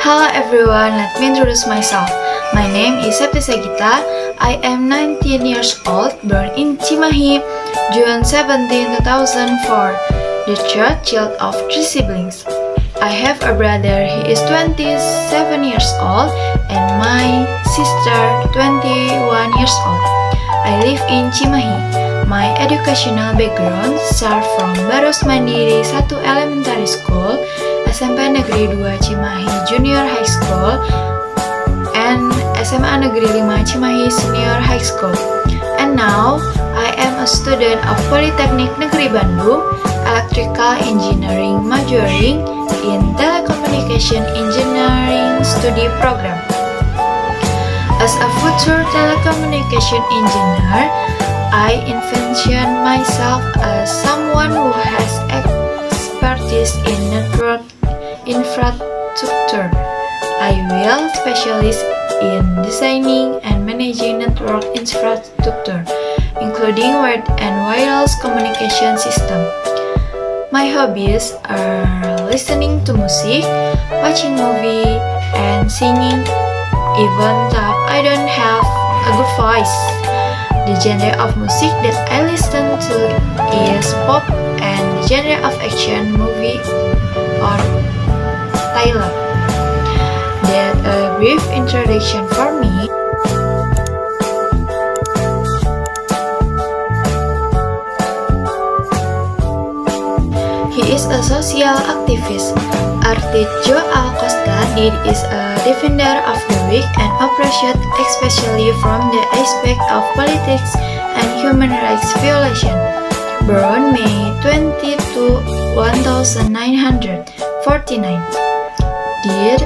Hello everyone, let me introduce myself. My name is Septi Sagita. I am 19 years old, born in Cimahi, June 17, 2004, the third child of 3 siblings. I have a brother, he is 27 years old, and my sister, 21 years old. I live in Cimahi. My educational background start from Baros Mandiri 1 Elementary School, SMP Negeri 2 Cimahi Junior High School, and SMA Negeri 5 Cimahi Senior High School. And now, I am a student of Politeknik Negeri Bandung, Electrical Engineering majoring in Telecommunication Engineering Study Program. As a future telecommunication engineer, I envision myself as someone who has expertise in network infrastructure. I will specialize in designing and managing network infrastructure, including wired and wireless communication system. My hobbies are listening to music, watching movie, and singing, even though I don't have a good voice. The genre of music that I listen to is pop, and the genre of action movie or thriller. That's a brief introduction for me. He is a social activist. Artijo Alcosta is a defender of the weak and oppressed, especially from the aspect of politics and human rights violation. Born May 22, 1949. Died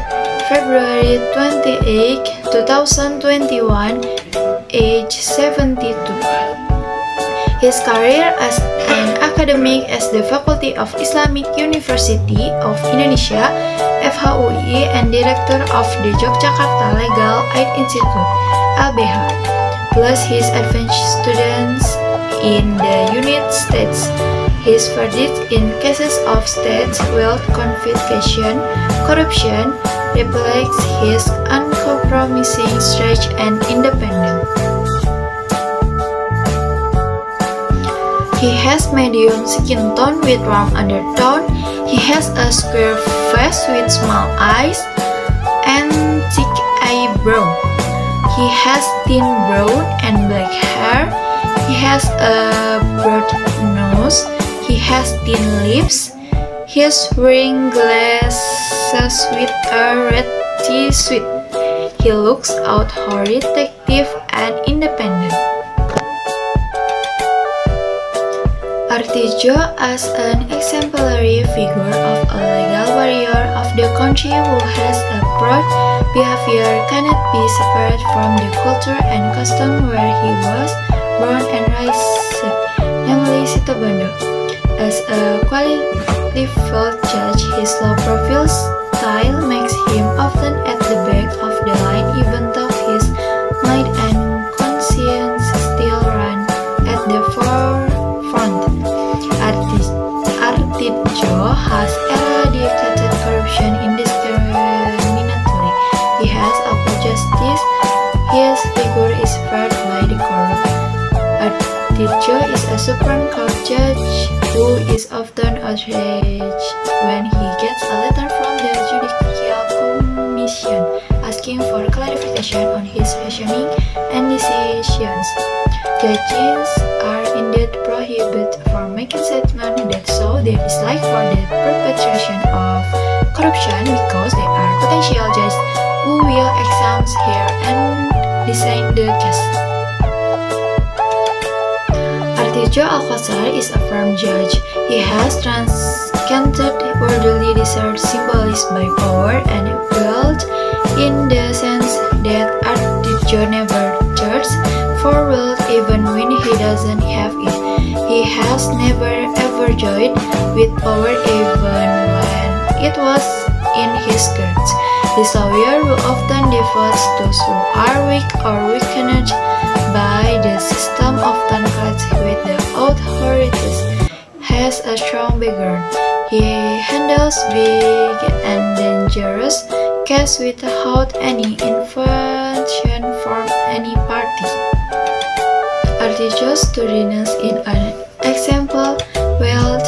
February 28, 2021, age 72. His career as an academic at the Faculty of Islamic University of Indonesia (FHUI) and director of the Yogyakarta Legal Aid Institute (LBH), plus his advanced students in the United States. His verdict in cases of state wealth confiscation, corruption, reflects his uncompromising strength and independence. He has medium skin tone with warm undertone. He has a square face with small eyes and thick eyebrow. He has thin brown and black hair. He has a broad nose. He has thin lips. He is wearing glasses with a red T-shirt. He looks authoritative and independent. Artijo as an exemplary figure of a legal warrior of the country who has a proud behavior cannot be separate from the culture and custom where he was born and raised, namely Situbondo. As a qualified judge, his low profile style makes him often at the back of the line, even though his might and conscience still run at the forefront. Artijo has eradicated corruption indiscriminately. He has upheld justice. His figure is feared by the corrupt. Artijo is a Supreme Court judge who is often outraged when he gets a letter from the Judicial Commission asking for clarification on his reasoning and decisions. Judges are indeed prohibited from making statements that show their dislike for the perpetration of corruption because they are potential judges who will examine here and decide the case. Artijo Alcosta is a firm judge. He has transcended worldly desire symbolized by power and wealth in the sense that Artijo never thirsts for wealth even when he doesn't have it. He has never ever joyed with power even when it was in his skirts. This lawyer who often devotes those who are weak or weakened by the system, often clash with the authorities, has a strong background. He handles big and dangerous cast without any invention from any party. Artichoke's tardiness in an example wealth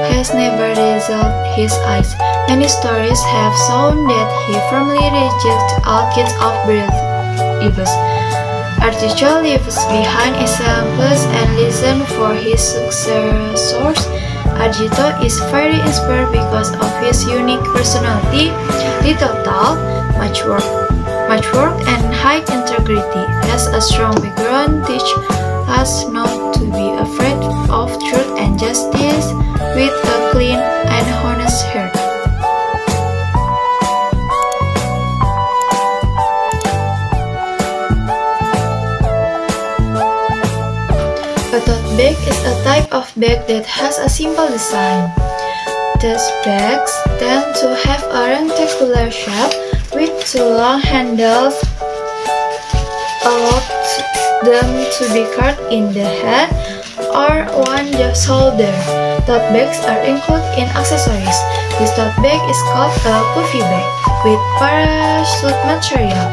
has never dazzled his eyes. Many stories have shown that he firmly rejects all kinds of beliefs. Artichoke leaves behind examples and lessons for his successors. Artichoke is very inspired because of his unique personality, little talk, much work, and high integrity. Has a strong background, teach us not to be afraid of truth and justice with a clean and honest heart. A tote bag is a type of bag that has a simple design. These bags tend to have a rectangular shape with two long handles, allowing them to be carried in the hand or on the shoulder. Tote bags are included in accessories. This tote bag is called a puffy bag with parachute material.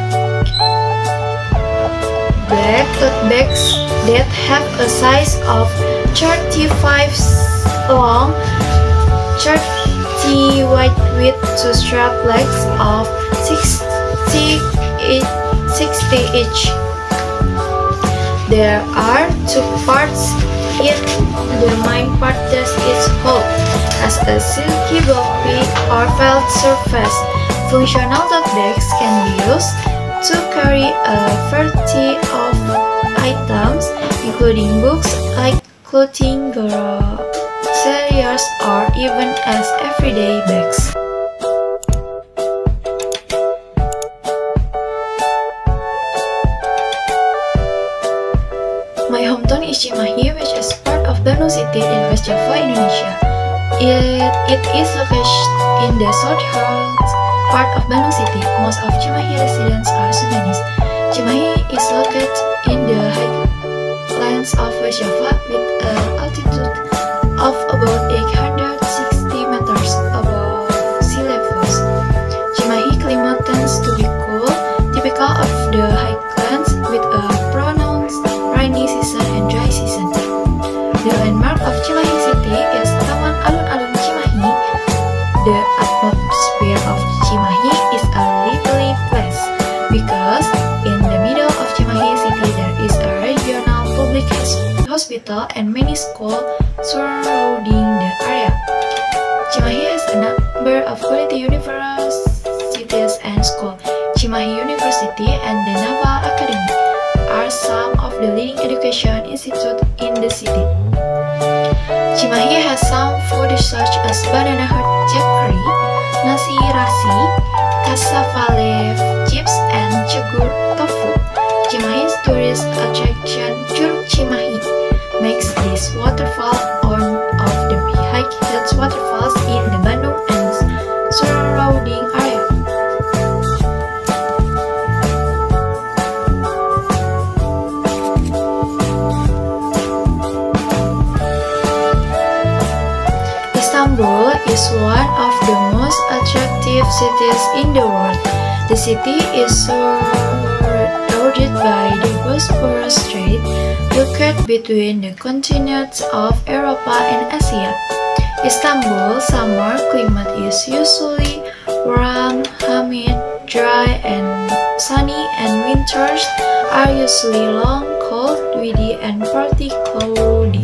Black tote bags that have a size of 35 long, 30 wide with two strap legs of 60 each. There are two parts in the main part that is hold as a silky bumpy or felt surface. Functional tote bags can be used to carry a variety of items, including books like clothing, groceries, or even as everyday bags. My hometown is Cimahi, which is part of Bandung City in West Java, Indonesia. It is located in the southern part of Bandung City. Most of Cimahi residents are Sudanese. Cimahi is located in the highlands of West Java with an altitude of about 860 meters above sea levels. Cimahi climate tends to be cool, typical of the highlands with a pronounced rainy season and dry season. The landmark of Cimahi City is Taman Alun-Alun Cimahi. The atmosphere of Cimahi is a lively place because in the middle of Cimahi City there is a regional public hospital and many schools surrounding the area. Cimahi has a number of quality universities and schools. Cimahi University and the Naval Academy are some of the leading education institutes in the city. Cimahi has some food such as banana heart curry, nasi rasi, cassava leaf chips, and cegur tofu. Cimahi's tourist attraction, Curug Cimahi, makes this waterfall one of the highest waterfalls in the Bandung and surrounding area. Istanbul is one of the most attractive cities in the world. The city is surrounded by the Bosphorus Strait, located between the continents of Europe and Asia. Istanbul's summer climate is usually warm, humid, dry, and sunny, and winters are usually long, cold, windy, and partly cloudy.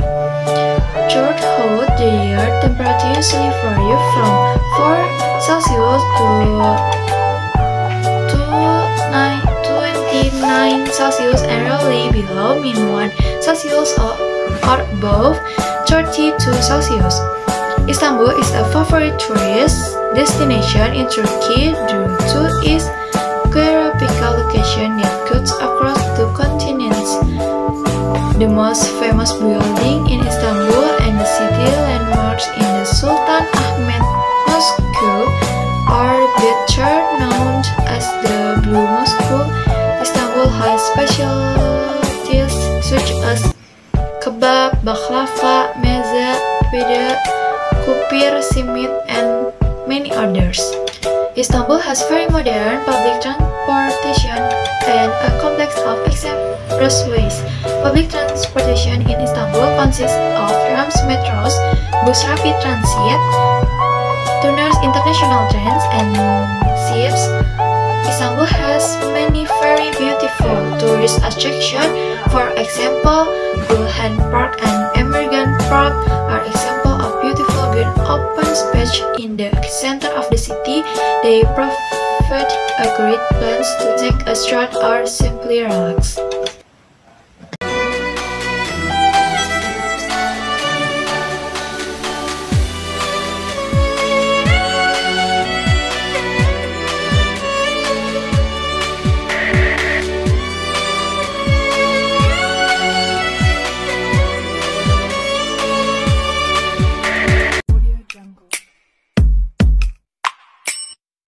Throughout the year, temperature usually vary from 4 Celsius to 29 Celsius and rarely below -1 Celsius or above 32 Celsius. Istanbul is a favorite tourist destination in Turkey due to its geographical location that cuts across two continents. The most famous building in Istanbul and the city landmarks in the Sultan Ahmet Mosque are better known as the Blue Mosque. Istanbul has specialties such as kebab, baklava, meze, pide, kupir, simit, and many others. Istanbul has very modern public transportation and a complex of expressways. Public transportation in Istanbul consists of trams, metros, bus rapid transit, tuners, international trains, and ships. Istanbul has many very beautiful tourist attractions. For example, Gülhan Park and Emirgan Park are examples of beautiful green open space in the center of the city. They provide a great place to take a stroll or simply relax.